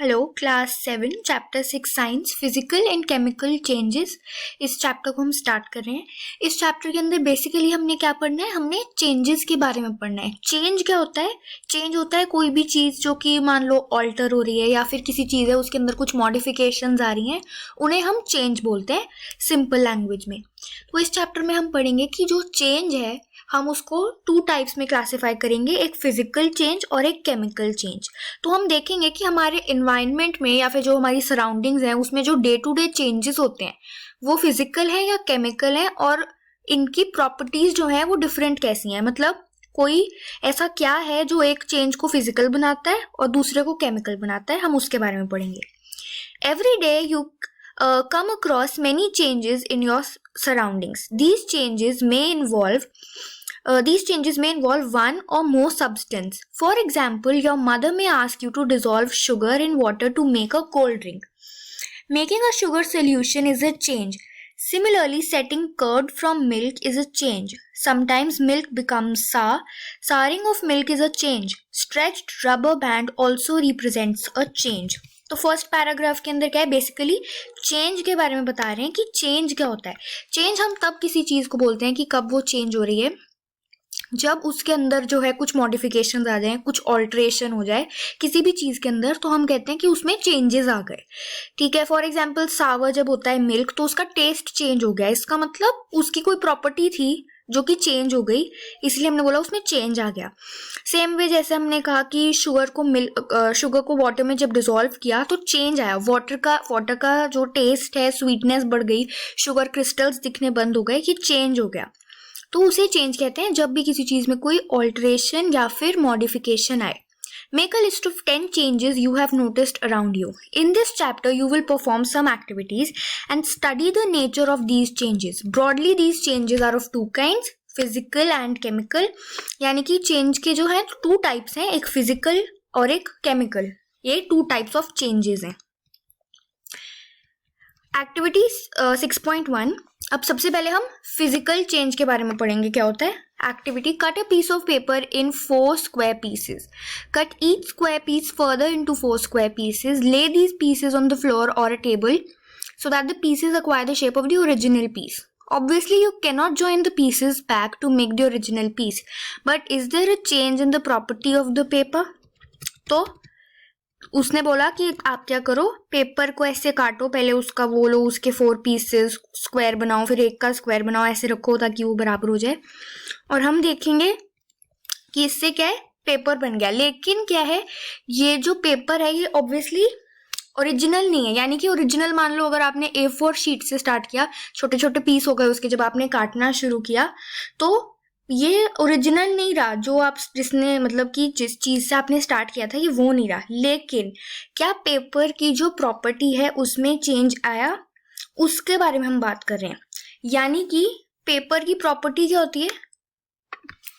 Hello class 7 chapter 6 science physical and chemical changes. इस chapter को हम स्टार्ट कर रहे हैं। इस चैप्टर के अंदर बेसिकली हमने क्या पढ़ना है, हमने चेंजेस के बारे में पढ़ना है। चेंज क्या होता है? चेंज होता है कोई भी चीज़ जो कि मान लो ऑल्टर हो रही है या फिर किसी चीज़ है उसके अंदर कुछ मॉडिफिकेशंस आ रही हैं, उन्हें हम चेंज बोलते हैं सिंपल लैंग्वेज में। तो इस चैप्टर में हम पढ़ेंगे कि जो चेंज है हम उसको 2 टाइप्स में क्लासिफाई करेंगे, एक फिजिकल चेंज और एक केमिकल चेंज। तो हम देखेंगे कि हमारे एनवायरनमेंट में या फिर जो हमारी सराउंडिंग्स हैं उसमें जो डे टू डे चेंजेस होते हैं वो फिजिकल है या केमिकल है, और इनकी प्रॉपर्टीज जो है वो डिफरेंट कैसी हैं। मतलब कोई ऐसा क्या है जो एक चेंज को फिजिकल बनाता है और दूसरे को केमिकल बनाता है, हम उसके बारे में पढ़ेंगे। Every day you come across many changes in your surroundings. These changes may involve one or more substance. For example, your mother may ask you to dissolve sugar in water to make a cold drink. Making a sugar solution is a change. Similarly, setting curd from milk is a change. Sometimes milk becomes sour. Souring of milk is a change. Stretched rubber band also represents a change. तो first paragraph के अंदर क्या है, basically change के बारे में बता रहे हैं कि चेंज क्या होता है। चेंज हम तब किसी चीज़ को बोलते हैं कि कब वो चेंज हो रही है, जब उसके अंदर जो है कुछ मॉडिफिकेशंस आ जाए, कुछ ऑल्ट्रेशन हो जाए किसी भी चीज़ के अंदर, तो हम कहते हैं कि उसमें चेंजेस आ गए। ठीक है, फॉर एग्जांपल सावर जब होता है मिल्क तो उसका टेस्ट चेंज हो गया, इसका मतलब उसकी कोई प्रॉपर्टी थी जो कि चेंज हो गई, इसलिए हमने बोला उसमें चेंज आ गया। सेम वे जैसे हमने कहा कि शुगर को वाटर में जब डिसॉल्व किया तो चेंज आया, वाटर का जो टेस्ट है, स्वीटनेस बढ़ गई, शुगर क्रिस्टल्स दिखने बंद हो गए, कि चेंज हो गया। तो उसे चेंज कहते हैं जब भी किसी चीज में कोई ऑल्टरेशन या फिर मॉडिफिकेशन आए। Make a list of 10 changes you have noticed around you. In this chapter, you will perform some activities and study the nature of these changes. Broadly, these changes are of 2 kinds, physical and chemical. यानी कि change के जो है 2 types हैं, एक physical और एक chemical. ये 2 types of changes हैं। एक्टिविटी 6.1। अब सबसे पहले हम फिजिकल चेंज के बारे में पढ़ेंगे। क्या होता है activity? Cut a piece of paper in 4 square pieces. Cut each square piece further into 4 square pieces. Lay these pieces on the floor और a table so that the pieces acquire the shape of the original piece. Obviously, you cannot join the pieces back to make the original piece. But is there a change in the property of the paper? तो उसने बोला कि आप क्या करो, paper को ऐसे काटो, पहले उसका वो लो, उसके 4 पीसेस स्क्वायर बनाओ, फिर एक का स्क्वायर बनाओ, ऐसे रखो ताकि वो बराबर हो जाए, और हम देखेंगे कि इससे क्या है, पेपर बन गया। लेकिन क्या है, ये जो पेपर है ये ऑब्वियसली ओरिजिनल नहीं है। यानी कि ओरिजिनल मान लो अगर आपने A4 शीट से स्टार्ट किया, छोटे छोटे पीस हो गए उसके, जब आपने काटना शुरू किया तो ये ओरिजिनल नहीं रहा, जो आप जिसने मतलब कि जिस चीज से आपने स्टार्ट किया था ये वो नहीं रहा। लेकिन क्या पेपर की जो प्रॉपर्टी है उसमें चेंज आया, उसके बारे में हम बात कर रहे हैं। यानी कि पेपर की प्रॉपर्टी क्या होती है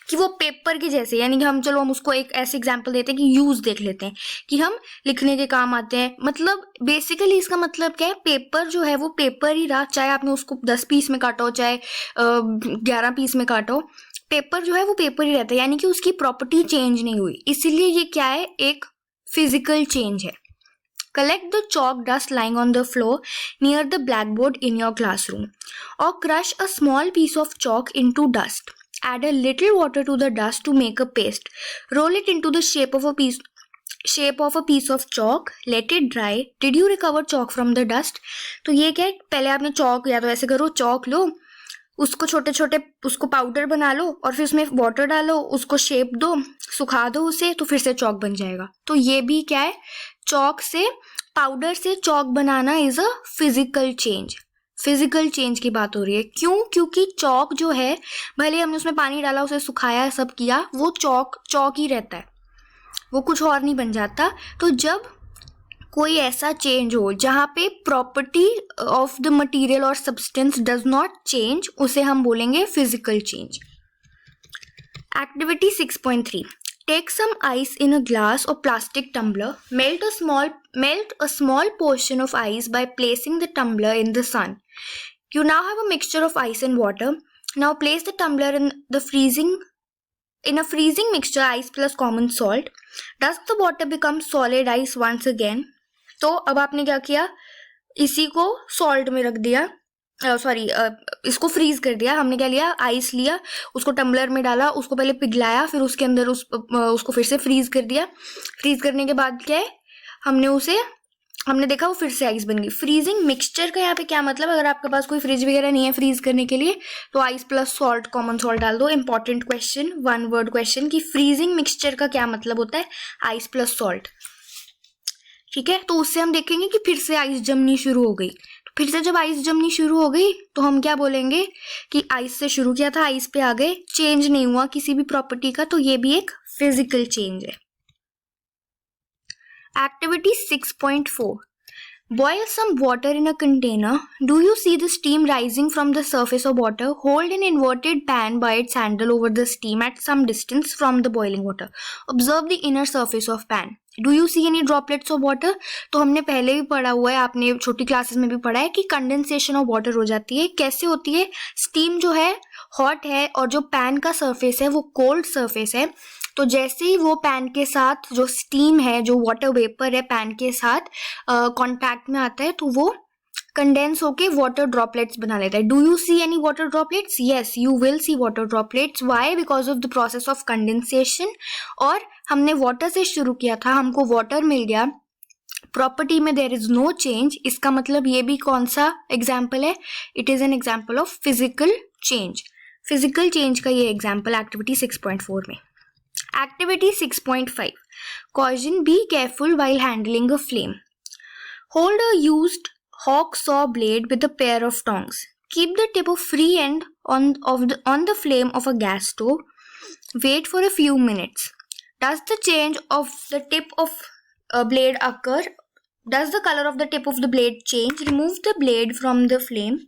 कि वो पेपर के जैसे, यानी कि हम उसको एक ऐसे एग्जांपल देते हैं कि यूज देख लेते हैं कि हम लिखने के काम आते हैं। मतलब बेसिकली इसका मतलब क्या है, पेपर जो है वो पेपर ही रहा, चाहे आपने उसको 10 पीस में काटो चाहे 11 पीस में काटो, पेपर जो है वो पेपर ही रहता है। यानी कि उसकी प्रॉपर्टी चेंज नहीं हुई, इसीलिए ये क्या है, एक फिजिकल चेंज है। Collect the chalk dust lying on the floor near the blackboard in your classroom, or crush a small piece of chalk into dust. Add a little water to the dust to make a paste. Roll it into the shape of a piece of chalk. Let it dry. Did you recover chalk from the dust? तो ये क्या है, पहले आपने चौक, या तो ऐसे करो, चौक लो, उसको छोटे छोटे उसको पाउडर बना लो और फिर उसमें वाटर डालो, उसको शेप दो, सुखा दो उसे, तो फिर से चौक बन जाएगा। तो ये भी क्या है, चौक से, पाउडर से चौक बनाना is a physical change. Physical change की बात हो रही है। क्यों? क्योंकि चौक जो है, भले हमने उसमें पानी डाला, उसे सुखाया, सब किया, वो चौक ही रहता है, वो कुछ और नहीं बन जाता। तो जब कोई ऐसा चेंज हो जहाँ पे प्रॉपर्टी ऑफ द मटेरियल और सब्सटेंस डज नॉट चेंज, उसे हम बोलेंगे physical change. Activity 6.3। Take some ice in a glass or plastic tumbler. Melt a small portion of ice by placing the tumbler in the sun. You now have a mixture of ice and water. Now place the tumbler in a freezing mixture, ice plus common salt. Does the water become solid ice once again? तो अब आपने क्या किया, इसी को salt में रख दिया, इसको फ्रीज कर दिया। हमने क्या लिया, आइस लिया, उसको टम्बलर में डाला, उसको पहले पिघलाया, फिर उसके अंदर उसको फिर से फ्रीज कर दिया। फ्रीज करने के बाद क्या है, हमने देखा वो फिर से आइस बन गई। फ्रीजिंग मिक्सचर का यहाँ पे क्या मतलब, अगर आपके पास कोई फ्रिज वगैरह नहीं है फ्रीज करने के लिए तो ice plus salt, common salt डाल दो। इंपॉर्टेंट क्वेश्चन, 1 वर्ड क्वेश्चन कि फ्रीजिंग मिक्सचर का क्या मतलब होता है, आइस प्लस सॉल्ट। ठीक है, तो उससे हम देखेंगे कि फिर से आइस जमनी शुरू हो गई। तो फिर से जब आइस जमनी शुरू हो गई तो हम क्या बोलेंगे कि आइस से शुरू किया था, आइस पे आ गए, चेंज नहीं हुआ किसी भी प्रॉपर्टी का, तो ये भी एक फिजिकल चेंज है। Activity 6.4. Boil some water in a container. Do you see the steam rising from the surface of water? Hold an inverted pan by its handle over the steam at some distance from the boiling water. Observe the inner surface of pan. Do you see any droplets of water? तो हमने पहले भी पढ़ा हुआ है, आपने छोटी classes में भी पढ़ा है कि कंडेंसेशन ऑफ वाटर हो जाती है। कैसे होती है, स्टीम जो है हॉट है और जो पैन का सरफेस है वो कोल्ड सरफेस है। तो जैसे ही वो पैन के साथ जो स्टीम है, जो वाटर वेपर है पैन के साथ कांटेक्ट में आता है तो वो कंडेंस होके वाटर ड्रॉपलेट्स बना लेता है। Do you see any water droplets? Yes, you will see water droplets. Why? Because of the process of condensation. और हमने वाटर से शुरू किया था, हमको वाटर मिल गया, प्रॉपर्टी में देयर इज नो चेंज। इसका मतलब ये भी कौन सा एग्जाम्पल है, it is an example of physical change. Physical change का ये एग्जाम्पल एक्टिविटी 6.4 में। Activity 6.5. Caution: be careful while handling a flame. Hold a used hawk saw blade with a pair of tongs. Keep the tip of free end on the flame of a gas stove. Wait for a few minutes. Does the change of the tip of a blade occur? Does the color of the tip of the blade change? Remove the blade from the flame.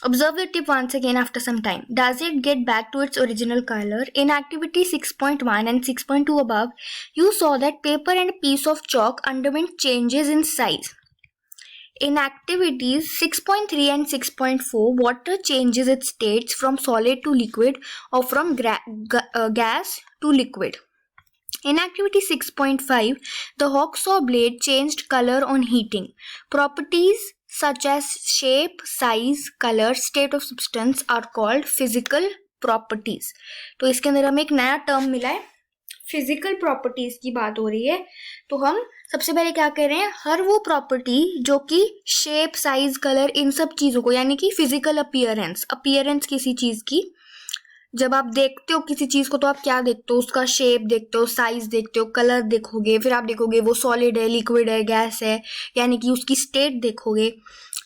Observe the tip once again after some time. Does it get back to its original color? In activity 6.1 and 6.2 above, you saw that paper and a piece of chalk underwent changes in size. In activities 6.3 and 6.4, water changes its states from solid to liquid or from gas to liquid. In activity 6.5, the hawk saw blade changed color on heating. Properties such as shape, size, color, state of substance are called physical properties. तो इसके अंदर हमें एक नया term मिला है, physical properties की बात हो रही है। तो हम सबसे पहले क्या कर रहे हैं, हर वो प्रॉपर्टी जो कि शेप, साइज, कलर, इन सब चीजों को, यानी कि फिजिकल अपीयरेंस किसी चीज की, जब आप देखते हो किसी चीज को तो आप क्या देखते हो, उसका शेप देखते हो, साइज देखते हो, कलर देखोगे, फिर आप देखोगे वो सॉलिड है, लिक्विड है, गैस है, यानी कि उसकी स्टेट देखोगे।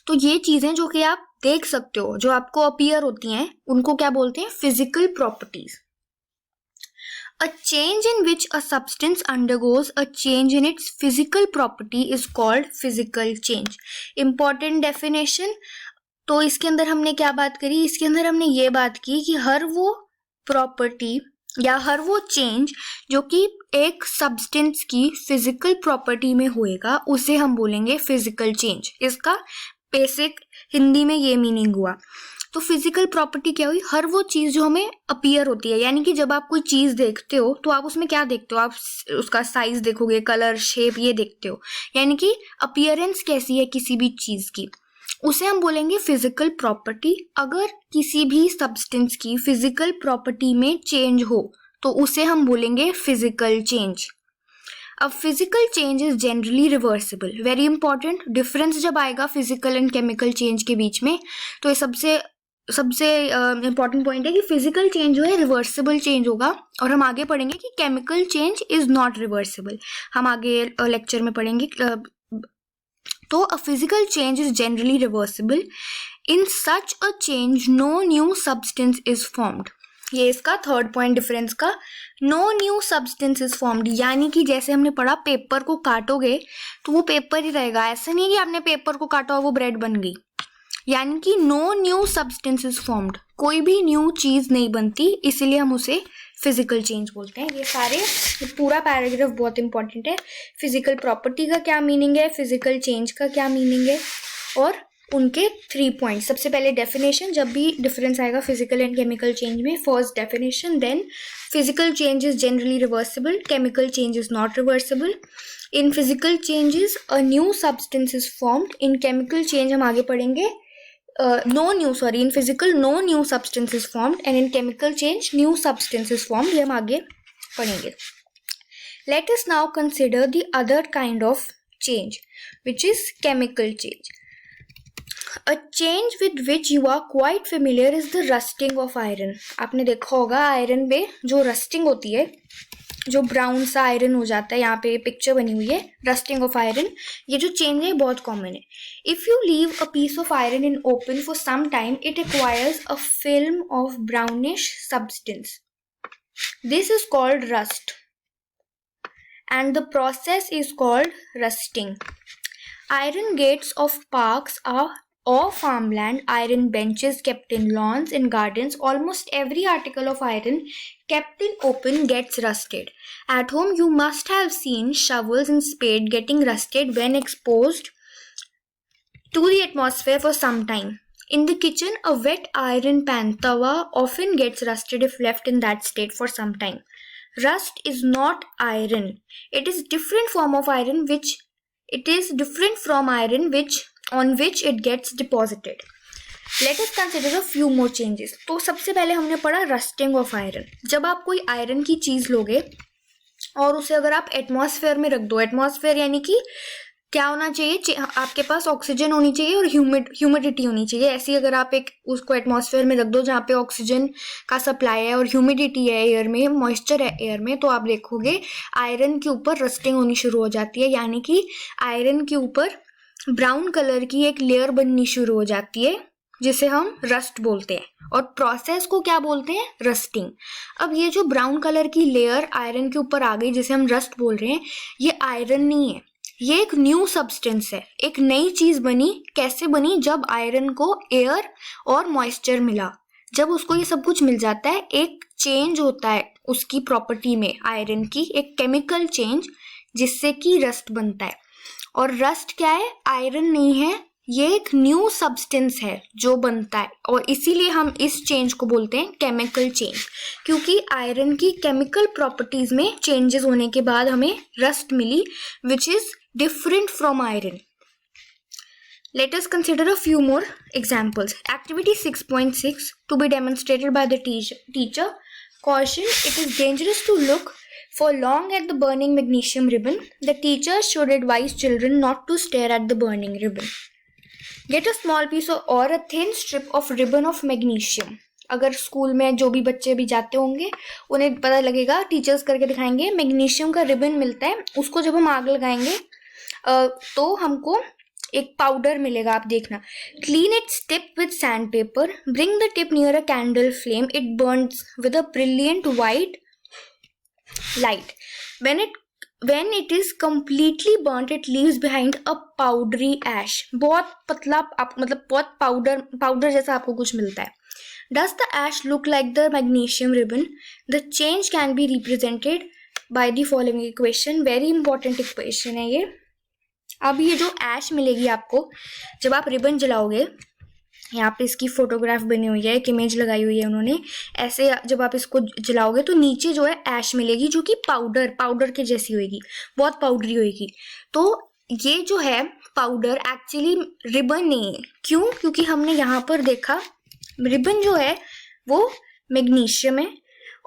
तो ये चीजें जो कि आप देख सकते हो, जो आपको अपीयर होती हैं, उनको क्या बोलते हैं, physical properties. A change in which a substance undergoes a change in its physical property is called physical change. Important definition. तो इसके अंदर हमने क्या बात करी, इसके अंदर हमने ये बात की कि हर वो प्रॉपर्टी या हर वो चेंज जो कि एक सब्सटेंस की फिजिकल प्रॉपर्टी में होएगा उसे हम बोलेंगे फिजिकल चेंज। इसका बेसिक हिंदी में ये मीनिंग हुआ। तो फिजिकल प्रॉपर्टी क्या हुई, हर वो चीज जो हमें अपीयर होती है, यानी कि जब आप कोई चीज देखते हो तो आप उसमें क्या देखते हो, आप उसका साइज देखोगे, कलर, शेप, ये देखते हो, यानी कि अपीयरेंस कैसी है किसी भी चीज की, उसे हम बोलेंगे फिजिकल प्रॉपर्टी। अगर किसी भी सब्सटेंस की फिजिकल प्रॉपर्टी में चेंज हो तो उसे हम बोलेंगे फिजिकल चेंज। अब physical change is generally reversible. Very important difference जब आएगा फिजिकल एंड केमिकल चेंज के बीच में, तो ये सबसे इंपॉर्टेंट पॉइंट है कि फिजिकल चेंज जो है रिवर्सिबल चेंज होगा, और हम आगे पढ़ेंगे कि chemical change is not reversible, हम आगे लेक्चर में पढ़ेंगे। तो a physical change is generally reversible. In such a change, no new substance is formed. ये इसका थर्ड पॉइंट डिफरेंस का, no new substance is formed, यानी कि जैसे हमने पढ़ा पेपर को काटोगे तो वो पेपर ही रहेगा, ऐसा नहीं कि आपने पेपर को काटा और वो ब्रेड बन गई, यानी कि no new substance is formed, कोई भी न्यू चीज नहीं बनती, इसीलिए हम उसे फिजिकल चेंज बोलते हैं। ये पूरा पैराग्राफ बहुत इंपॉर्टेंट है। फिजिकल प्रॉपर्टी का क्या मीनिंग है, फिजिकल चेंज का क्या मीनिंग है, और उनके 3 पॉइंट्स। सबसे पहले डेफिनेशन, जब भी डिफरेंस आएगा फिजिकल एंड केमिकल चेंज में, first definition, then physical change is generally reversible, chemical change is not reversible. In physical changes a new substance is formed, in chemical change हम आगे पढ़ेंगे in physical no new substance is formed and in chemical change new substance is formed, ये हम आगे पढ़ेंगे। Let us now consider the other kind of change which is chemical change. A change with which you are quite familiar is the rusting of iron. आपने देखा होगा iron पे जो rusting होती है, जो ब्राउन सा आयरन हो जाता है, यहाँ पे पिक्चर बनी हुई है रस्टिंग ऑफ आयरन। ये जो चेंज है बहुत कॉमन है। If you leave a piece of iron in open for some time it acquires a film of brownish substance, this is called rust and the process is called rusting. Iron gates of parks or farmland, iron benches kept in lawns, in gardens, almost every article of iron kept in open gets rusted. At home you must have seen shovels and spade getting rusted when exposed to the atmosphere for some time. In the kitchen, a wet iron pan tawa often gets rusted if left in that state for some time. Rust is not iron. It is different form of iron on which it gets deposited. Let us consider a few more changes. तो सबसे पहले हमने पढ़ा rusting of iron. जब आप कोई iron की चीज लोगे और उसे अगर आप एटमॉस्फेयर में रख दो, एटमॉस्फेयर यानी कि क्या होना चाहिए, आपके पास ऑक्सीजन होनी चाहिए और ह्यूमिडिटी होनी चाहिए। ऐसी अगर आप एक उसको एटमॉस्फेयर में रख दो जहाँ पे ऑक्सीजन का सप्लाई है और ह्यूमिडिटी है एयर में, मॉइस्चर है एयर में, तो आप देखोगे आयरन के ऊपर रस्टिंग होनी शुरू हो जाती है, यानी कि आयरन के ऊपर ब्राउन कलर की एक लेयर बननी शुरू हो जाती है जिसे हम रस्ट बोलते हैं, और प्रोसेस को क्या बोलते हैं, रस्टिंग। अब ये जो ब्राउन कलर की लेयर आयरन के ऊपर आ गई जिसे हम रस्ट बोल रहे हैं, ये आयरन नहीं है, ये एक न्यू सब्सटेंस है, एक नई चीज बनी। कैसे बनी, जब आयरन को एयर और मॉइस्चर मिला, जब उसको ये सब कुछ मिल जाता है एक चेंज होता है उसकी प्रॉपर्टी में, आयरन की एक केमिकल चेंज जिससे कि रस्ट बनता है। और रस्ट क्या है, आयरन नहीं है, ये एक न्यू सब्सटेंस है जो बनता है, और इसीलिए हम इस चेंज को बोलते हैं केमिकल चेंज, क्योंकि आयरन की केमिकल प्रॉपर्टीज में चेंजेस होने के बाद हमें रस्ट मिली which is different from iron. Let us consider a few more examples. Activity 6.6 to be demonstrated by the teacher. Caution, it is dangerous to look for long at the burning magnesium ribbon. The teacher should advise children not to stare at the burning ribbon. Get a small piece or a thin strip of ribbon of magnesium. अगर school में जो भी बच्चे भी जाते होंगे उन्हें पता लगेगा, टीचर्स करके दिखाएंगे, मैग्नीशियम का रिबन मिलता है, उसको जब हम आग लगाएंगे तो हमको एक पाउडर मिलेगा, आप देखना। Clean its tip with sand paper, bring the tip near a candle flame, it Burns with a brilliant white light. When it is completely burnt, it leaves behind a powdery ash. बहुत पतला, मतलब बहुत powder जैसा आपको कुछ मिलता है। Does the ash look like the magnesium ribbon? The change can be represented by the following equation. Very important equation है ये। अब ये जो ऐश मिलेगी आपको जब आप रिबन जलाओगे, यहाँ पे इसकी फोटोग्राफ बनी हुई है, एक इमेज लगाई हुई है उन्होंने, ऐसे जब आप इसको जलाओगे तो नीचे जो है ऐश मिलेगी जो कि पाउडर के जैसी होगी, बहुत पाउडरी होगी। तो ये जो है पाउडर एक्चुअली रिबन नहीं है। क्यों? क्योंकि हमने यहाँ पर देखा रिबन जो है वो मैग्नीशियम है,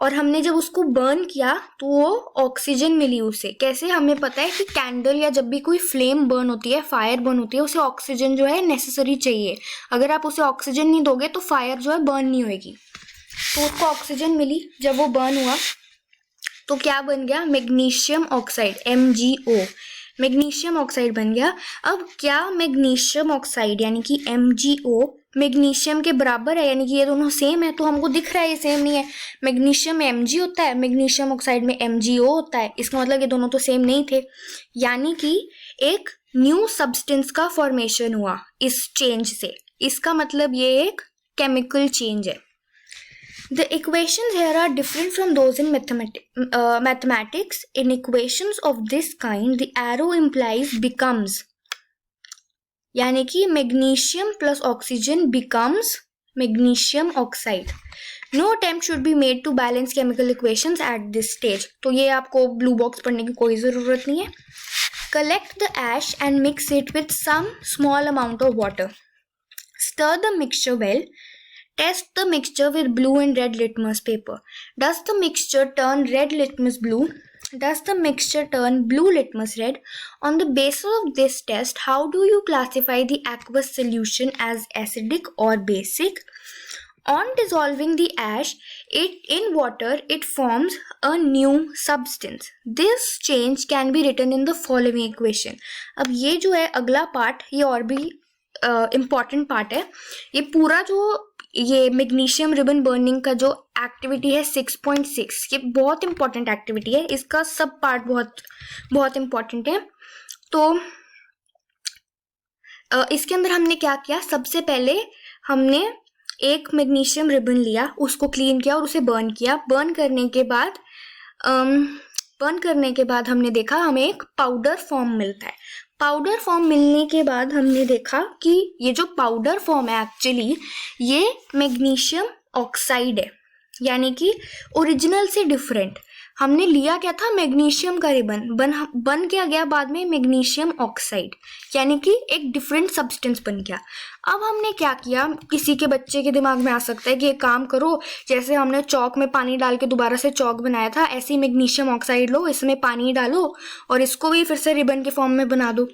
और हमने जब उसको बर्न किया तो वो ऑक्सीजन मिली उसे। कैसे? हमें पता है कि कैंडल या जब भी कोई फ्लेम बर्न होती है, फायर बर्न होती है, उसे ऑक्सीजन जो है नेसेसरी चाहिए। अगर आप उसे ऑक्सीजन नहीं दोगे तो फायर जो है बर्न नहीं होगी। तो उसको ऑक्सीजन मिली, जब वो बर्न हुआ तो क्या बन गया, magnesium oxide, MgO, magnesium oxide बन गया। अब क्या मैग्नीशियम ऑक्साइड यानी कि MgO मैग्नीशियम के बराबर है, यानी कि ये दोनों सेम है? तो हमको दिख रहा है ये सेम नहीं है। मैग्नीशियम में Mg होता है, मैग्नीशियम ऑक्साइड में MgO होता है, इसका मतलब ये दोनों तो सेम नहीं थे, यानी कि एक न्यू सब्सटेंस का फॉर्मेशन हुआ इस चेंज से। इसका मतलब ये एक केमिकल चेंज है। The equations here are different from those in mathematics. In equations of this kind, the arrow implies becomes, यानी कि magnesium plus oxygen becomes magnesium oxide. No attempt should be made to balance chemical equations at this stage. तो ये आपको blue box पढ़ने की कोई ज़रूरत नहीं है. Collect the ash and mix it with some small amount of water. Stir the mixture well. Test the mixture with blue and red litmus paper. Does the mixture turn red litmus blue? Does the mixture turn blue litmus red? On the basis of this test, how do you classify the aqueous solution as acidic or basic? On dissolving the ash in water, it forms a new substance. This change can be written in the following equation. अब ये जो है अगला part, ये और भी important part है. ये पूरा जो ये मैग्नीशियम रिबन बर्निंग का जो एक्टिविटी है 6.6, ये बहुत इंपॉर्टेंट एक्टिविटी है. इसका सब पार्ट बहुत बहुत इम्पॉर्टेंट है. तो इसके अंदर हमने क्या किया, सबसे पहले हमने एक मैग्नीशियम रिबन लिया, उसको क्लीन किया और उसे बर्न किया. बर्न करने के बाद हमने देखा हमें एक पाउडर फॉर्म मिलता है. पाउडर फॉर्म मिलने के बाद हमने देखा कि ये जो पाउडर फॉर्म है एक्चुअली ये मैग्नीशियम ऑक्साइड है, यानी कि ओरिजिनल से डिफरेंट. हमने लिया क्या था, मैग्नीशियम का रिबन, बन क्या गया बाद में मैग्नीशियम ऑक्साइड, यानी कि एक डिफरेंट सब्सटेंस बन गया. अब हमने क्या किया, किसी के बच्चे के दिमाग में आ सकता है कि एक काम करो, जैसे हमने चौक में पानी डाल के दोबारा से चौक बनाया था, ऐसे ही मैग्नीशियम ऑक्साइड लो, इसमें पानी डालो और इसको भी फिर से रिबन के फॉर्म में बना दो.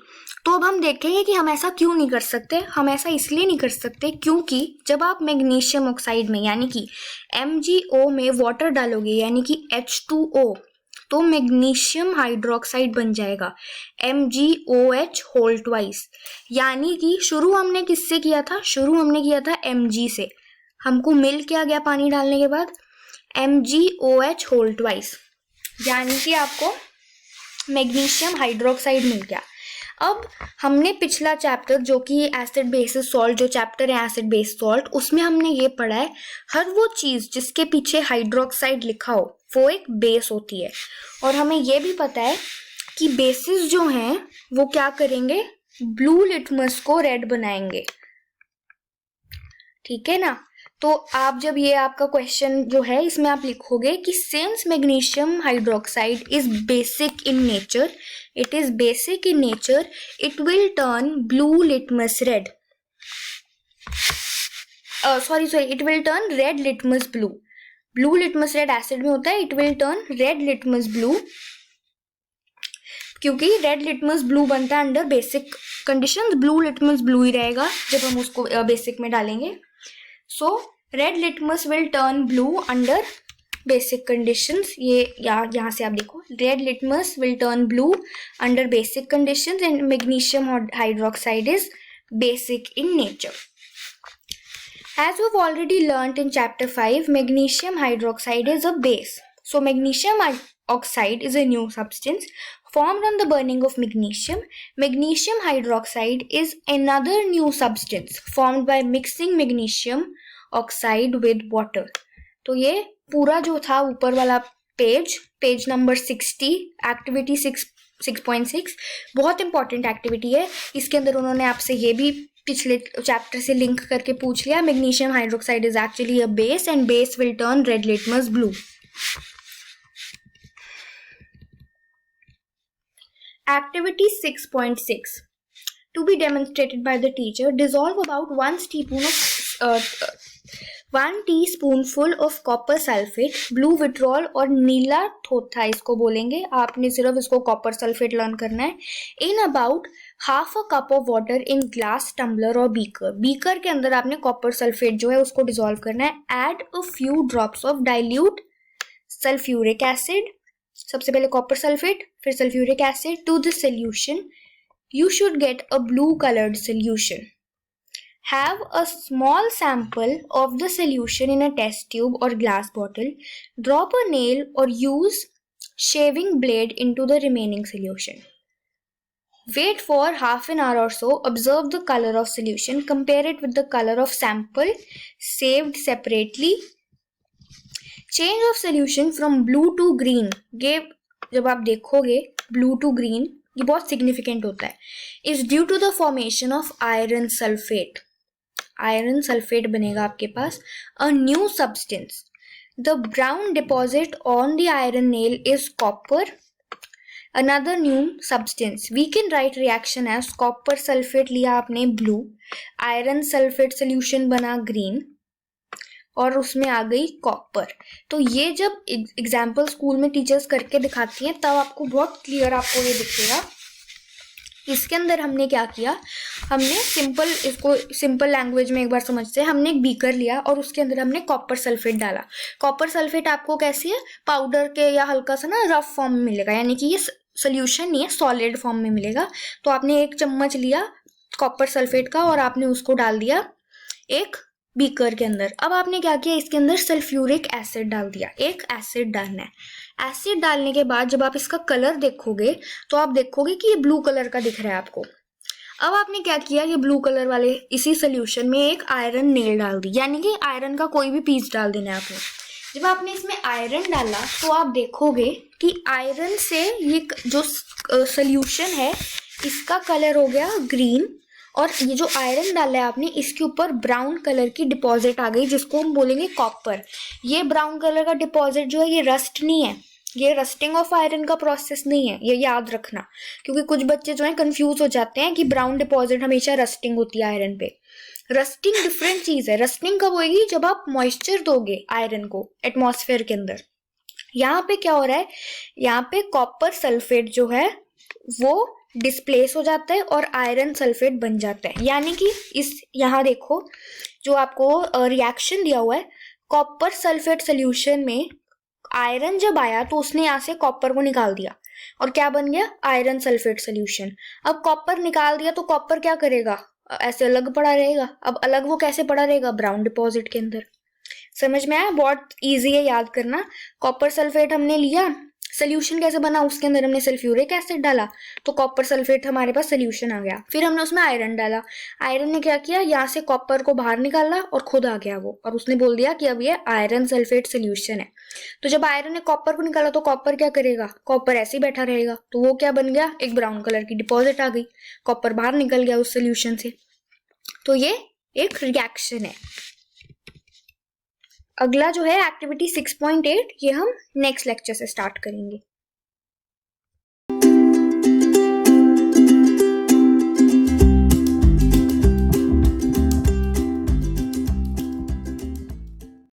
तो अब हम देखेंगे कि हम ऐसा क्यों नहीं कर सकते. हम ऐसा इसलिए नहीं कर सकते क्योंकि जब आप मैग्नीशियम ऑक्साइड में यानी कि MgO में वाटर डालोगे यानी कि H2O, तो मैग्नीशियम हाइड्रोक्साइड बन जाएगा MgOH होल ट्वाइस. यानी कि शुरू हमने किससे किया था, शुरू हमने किया था Mg से. हमको मिल क्या गया पानी डालने के बाद, MgOH होल ट्वाइस, यानी कि आपको मैग्नीशियम हाइड्रोक्साइड मिल गया. अब हमने पिछला चैप्टर जो कि एसिड बेसिस सॉल्ट जो चैप्टर है एसिड बेस सॉल्ट, उसमें हमने ये पढ़ा है हर वो चीज़ जिसके पीछे हाइड्रोक्साइड लिखा हो वो एक बेस होती है. और हमें ये भी पता है कि बेसिस जो हैं वो क्या करेंगे, ब्लू लिटमस को रेड बनाएंगे. ठीक है ना. तो आप जब ये आपका क्वेश्चन जो है इसमें आप लिखोगे कि since magnesium hydroxide is basic in nature, it is basic in nature, it will turn blue litmus red. It will turn red litmus blue. Blue litmus red acid में होता है, it will turn red litmus blue, क्योंकि red litmus blue बनता है under basic conditions. blue litmus blue ही रहेगा जब हम उसको बेसिक में डालेंगे. So red litmus will turn blue under basic conditions. ये यहाँ से आप देखो, red litmus will turn blue under basic conditions and magnesium hydroxide is basic in nature. As we've already learnt in chapter 5, magnesium hydroxide is a base. So magnesium oxide is a new substance formed on the burning of magnesium. Magnesium hydroxide is another new substance formed by mixing magnesium oxide with water. तो ये पूरा जो था ऊपर वाला page number 60, activity 6.6 बहुत important activity है. इसके अंदर उन्होंने आपसे ये भी पिछले चैप्टर से लिंक करके पूछ लिया, magnesium hydroxide is actually a base and base will turn red litmus blue. Activity 6.6 to be demonstrated by the teacher, dissolve about 1 teaspoonful of copper sulfate, blue vitriol और नीला थोथा इसको बोलेंगे, आपने सिर्फ इसको कॉपर सल्फेट लर्न करना है, in about half a cup of water in glass, tumbler और beaker. Beaker के अंदर आपने कॉपर सल्फेट जो है उसको डिसॉल्व करना है. Add a few drops of dilute sulphuric acid, सबसे पहले कॉपर सल्फेट फिर sulphuric acid to the solution. You should get a blue colored solution. Have a small sample of the solution in a test tube or glass bottle. Drop a nail or use shaving blade into the remaining solution. Wait for half an hour or so. Observe the color of solution. Compare it with the color of sample saved separately. Change of solution from blue to green. जब आप देखोगे blue to green ये बहुत significant होता है, is due to the formation of iron sulphate. Iron sulphate बनेगा आपके पास, a new substance, the brown deposit on the iron nail is copper, another new substance. We can write reaction as copper sulphate लिया आपने blue, iron sulphate solution बना green, और उसमें आ गई copper. तो ये जब एग्जाम्पल स्कूल में टीचर्स करके दिखाती हैं तब आपको बहुत क्लियर आपको ये दिखेगा। इसके अंदर हमने क्या किया, हमने इसको सिंपल लैंग्वेज में एक बार समझते हैं। हमने एक बीकर लिया और उसके अंदर हमने कॉपर सल्फेट डाला। कॉपर सल्फेट आपको कैसी है, पाउडर के या हल्का सा ना रफ फॉर्म में मिलेगा, यानी कि ये सोल्यूशन नहीं है, सॉलिड फॉर्म में मिलेगा। तो आपने 1 चम्मच लिया कॉपर सल्फेट का और आपने उसको डाल दिया एक बीकर के अंदर। अब आपने क्या किया, इसके अंदर सल्फ्यूरिक एसिड डाल दिया, एक एसिड डालना है। एसिड डालने के बाद जब आप इसका कलर देखोगे तो आप देखोगे कि ये ब्लू कलर का दिख रहा है आपको। अब आपने क्या किया, ये ब्लू कलर वाले इसी सोल्यूशन में एक आयरन नेल डाल दी, यानी कि आयरन का कोई भी पीस डाल देना है आपने। जब आपने इसमें आयरन डाला तो आप देखोगे कि आयरन से ये जो सोल्यूशन है इसका कलर हो गया ग्रीन, और ये जो आयरन डाला है आपने इसके ऊपर ब्राउन कलर की डिपॉजिट आ गई, जिसको हम बोलेंगे कॉपर। ये ब्राउन कलर का डिपॉजिट जो है ये रस्ट नहीं है, ये रस्टिंग ऑफ आयरन का प्रोसेस नहीं है, ये याद रखना, क्योंकि कुछ बच्चे जो है कंफ्यूज हो जाते हैं कि ब्राउन डिपॉजिट हमेशा रस्टिंग होती है आयरन पे। रस्टिंग डिफरेंट चीज है। रस्टिंग कब होगी, जब आप मॉइस्चर दोगे आयरन को एटमॉस्फेयर के अंदर। यहाँ पे क्या हो रहा है, यहाँ पे कॉपर सल्फेट जो है वो डिस्प्लेस हो जाता है और आयरन सल्फेट बन जाता है। यानी कि इस यहाँ देखो जो आपको रिएक्शन दिया हुआ है, कॉपर सल्फेट सोल्यूशन में आयरन जब आया तो उसने यहाँ से कॉपर को निकाल दिया और क्या बन गया, आयरन सल्फेट सोल्यूशन। अब कॉपर निकाल दिया तो कॉपर क्या करेगा, ऐसे अलग पड़ा रहेगा। अब अलग वो कैसे पड़ा रहेगा, ब्राउन डिपॉजिट के अंदर। समझ में आया, बहुत इजी है याद करना। कॉपर सल्फेट हमने लिया, सोल्यूशन कैसे बना, उसके अंदर हमने सल्फ्यूरिक एसिड डाला तो कॉपर सल्फेट हमारे पास सोल्यूशन आ गया। फिर हमने उसमें आयरन डाला, आयरन ने क्या किया, यहाँ से कॉपर को बाहर निकाला और खुद आ गया वो, और उसने बोल दिया कि अब ये आयरन सल्फेट सोल्यूशन है। तो जब आयरन ने कॉपर को निकाला तो कॉपर क्या करेगा, कॉपर ऐसे ही बैठा रहेगा, तो वो क्या बन गया, एक ब्राउन कलर की डिपॉजिट आ गई, कॉपर बाहर निकल गया उस सोल्यूशन से। तो ये एक रिएक्शन है। अगला जो है एक्टिविटी 6.8, ये हम नेक्स्ट लेक्चर से स्टार्ट करेंगे।